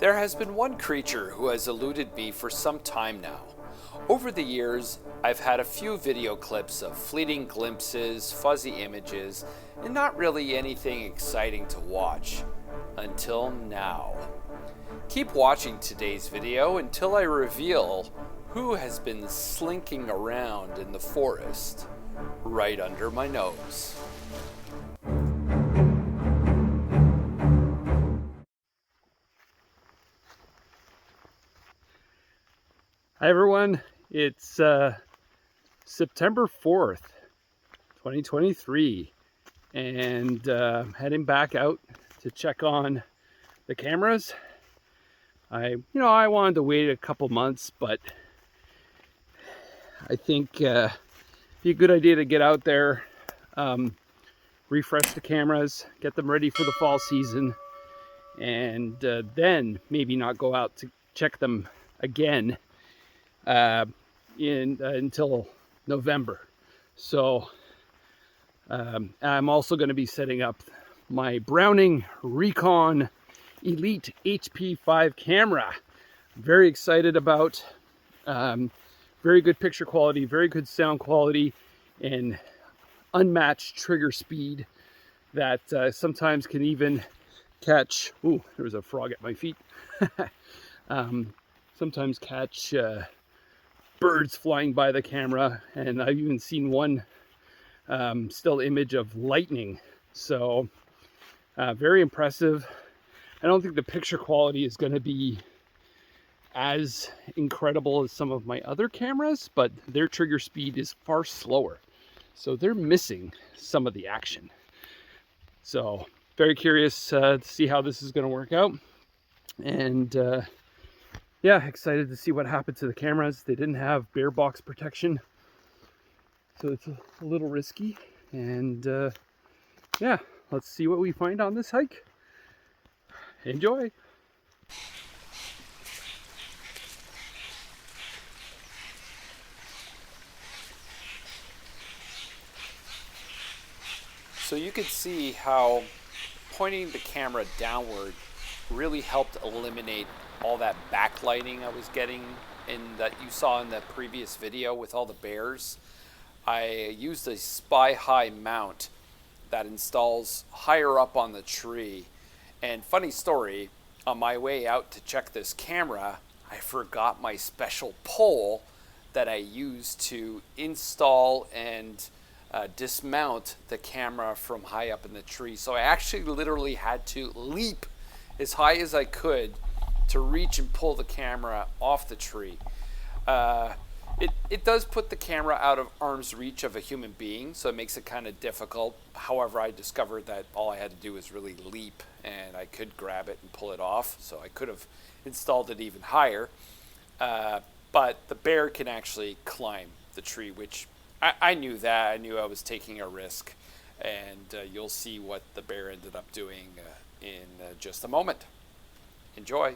There has been one creature who has eluded me for some time now. Over the years, I've had a few video clips of fleeting glimpses, fuzzy images, and not really anything exciting to watch. Until now. Keep watching today's video until I reveal who has been slinking around in the forest right under my nose. Hi everyone, it's September 4th, 2023, and heading back out to check on the cameras. I wanted to wait a couple months, but I think it'd be a good idea to get out there, refresh the cameras, get them ready for the fall season, and then maybe not go out to check them again until November. So I'm also going to be setting up my Browning Recon Elite HP5 camera. Very excited about. Very good picture quality, very good sound quality, and unmatched trigger speed that sometimes can even catch, ooh, there was a frog at my feet. Sometimes catch birds flying by the camera, and I've even seen one still image of lightning. So very impressive. I don't think the picture quality is going to be as incredible as some of my other cameras, but their trigger speed is far slower, so they're missing some of the action. So very curious to see how this is going to work out, and yeah, excited to see what happened to the cameras. They didn't have bear box protection, so it's a little risky, and yeah, let's see what we find on this hike. Enjoy. So you could see how pointing the camera downward really helped eliminate all that backlighting I was getting that you saw in the previous video with all the bears. I used a spy-high mount that installs higher up on the tree. And funny story, on my way out to check this camera, I forgot my special pole that I used to install and dismount the camera from high up in the tree. So I actually literally had to leap as high as I could to reach and pull the camera off the tree. It does put the camera out of arm's reach of a human being, so it makes it kind of difficult. However, I discovered that all I had to do was really leap, and I could grab it and pull it off, so I could have installed it even higher. But the bear can actually climb the tree, which I knew that. I knew I was taking a risk, and you'll see what the bear ended up doing in just a moment. Enjoy.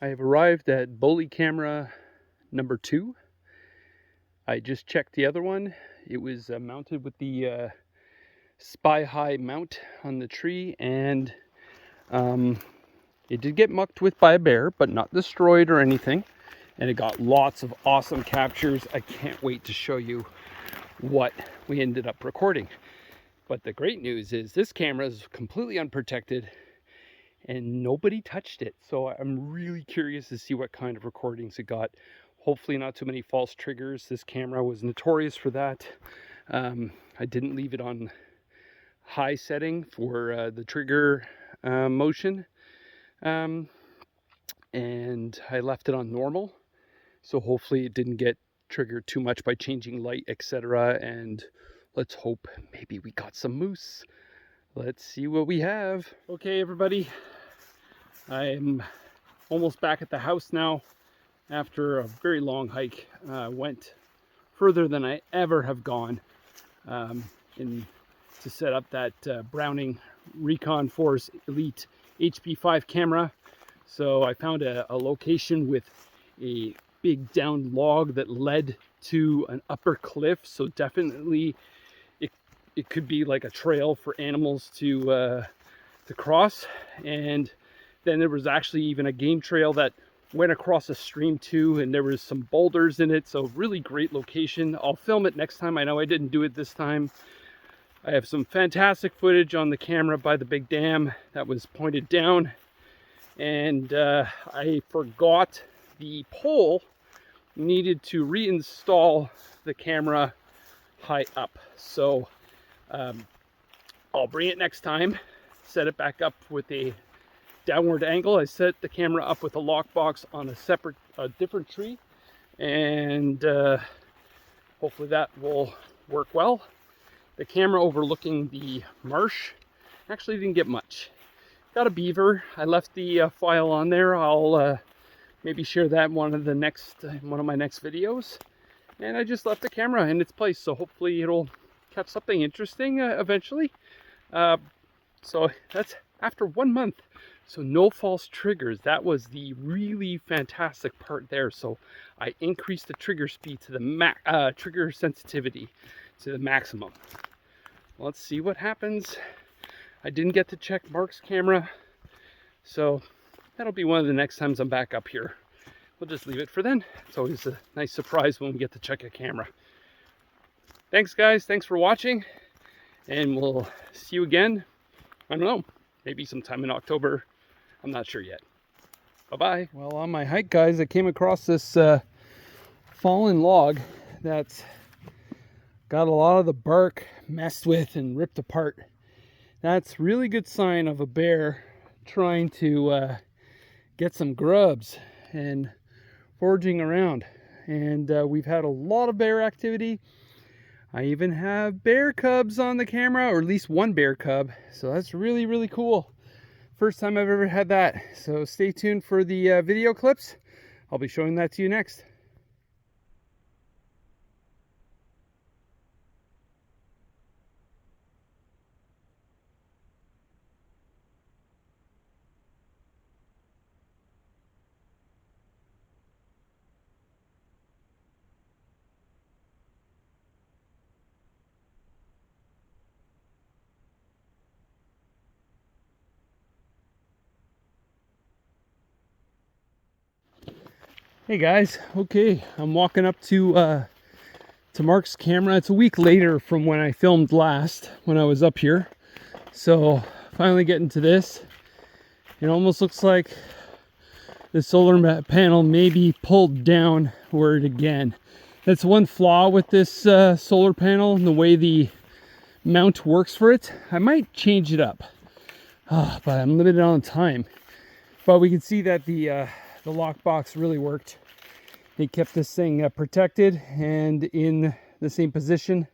I have arrived at Bully camera number 2. I just checked the other one. It was mounted with the Spy High mount on the tree, and it did get mucked with by a bear, but not destroyed or anything. And it got lots of awesome captures. I can't wait to show you what we ended up recording. But the great news is this camera is completely unprotected and nobody touched it. So I'm really curious to see what kind of recordings it got. Hopefully not too many false triggers. This camera was notorious for that. I didn't leave it on high setting for the trigger motion. And I left it on normal. So hopefully it didn't get triggered too much by changing light, etc. And let's hope maybe we got some moose. Let's see what we have. Okay, everybody. I'm almost back at the house now after a very long hike. Went further than I ever have gone to set up that Browning Recon Force Elite HP5 camera. So I found a location with a big down log that led to an upper cliff. So definitely it could be like a trail for animals to cross. And then there was actually even a game trail that went across a stream too, and there was some boulders in it. So really great location. I'll film it next time. I know I didn't do it this time. I have some fantastic footage on the camera by the big dam that was pointed down, and I forgot the pole needed to reinstall the camera high up. So I'll bring it next time, set it back up with a downward angle. I set the camera up with a lockbox on a different tree, and hopefully that will work well. The camera overlooking the marsh actually didn't get much. Got a beaver. I left the file on there. I'll maybe share that in one of my next videos. And I just left the camera in its place, so hopefully it'll catch something interesting eventually. So that's after 1 month. So no false triggers. That was the really fantastic part there. So I increased the trigger speed to the trigger sensitivity to the maximum. Let's see what happens. I didn't get to check Mark's camera, so that'll be one of the next times I'm back up here. We'll just leave it for then. It's always a nice surprise when we get to check a camera. Thanks, guys. Thanks for watching, and we'll see you again. I don't know, maybe sometime in October. I'm not sure yet. Bye-bye. Well, on my hike, guys, I came across this fallen log that's got a lot of the bark messed with and ripped apart. That's really good sign of a bear trying to get some grubs and foraging around. And we've had a lot of bear activity. I even have bear cubs on the camera, or at least one bear cub. So that's really, really cool. First time I've ever had that. So stay tuned for the video clips. I'll be showing that to you next. Hey guys, okay, I'm walking up to Mark's camera. It's a week later from when I filmed last, when I was up here. So finally getting to this. It almost looks like the solar panel may be pulled downward again. That's one flaw with this solar panel and the way the mount works for it. I might change it up, but I'm limited on time. But we can see that the lockbox really worked. It kept this thing protected and in the same position.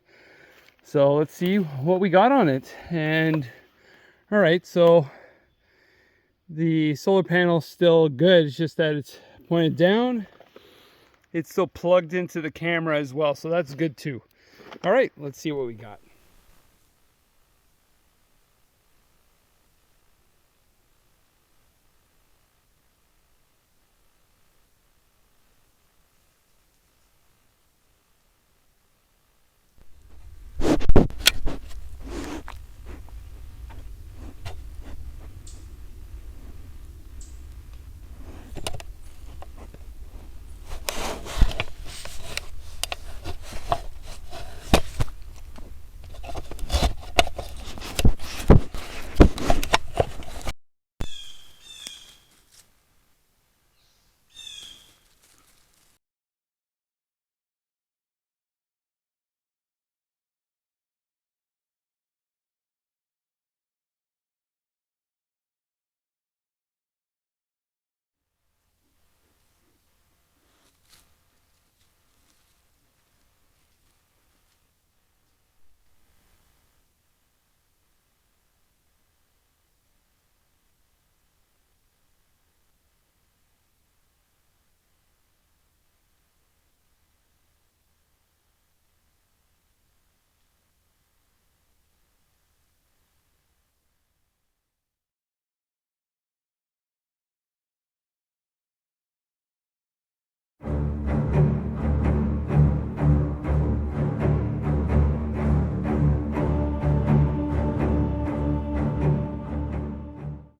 So let's see what we got on it. And all right, so the solar panel's still good. It's just that it's pointed down. It's still plugged into the camera as well, so that's good too. All right, let's see what we got.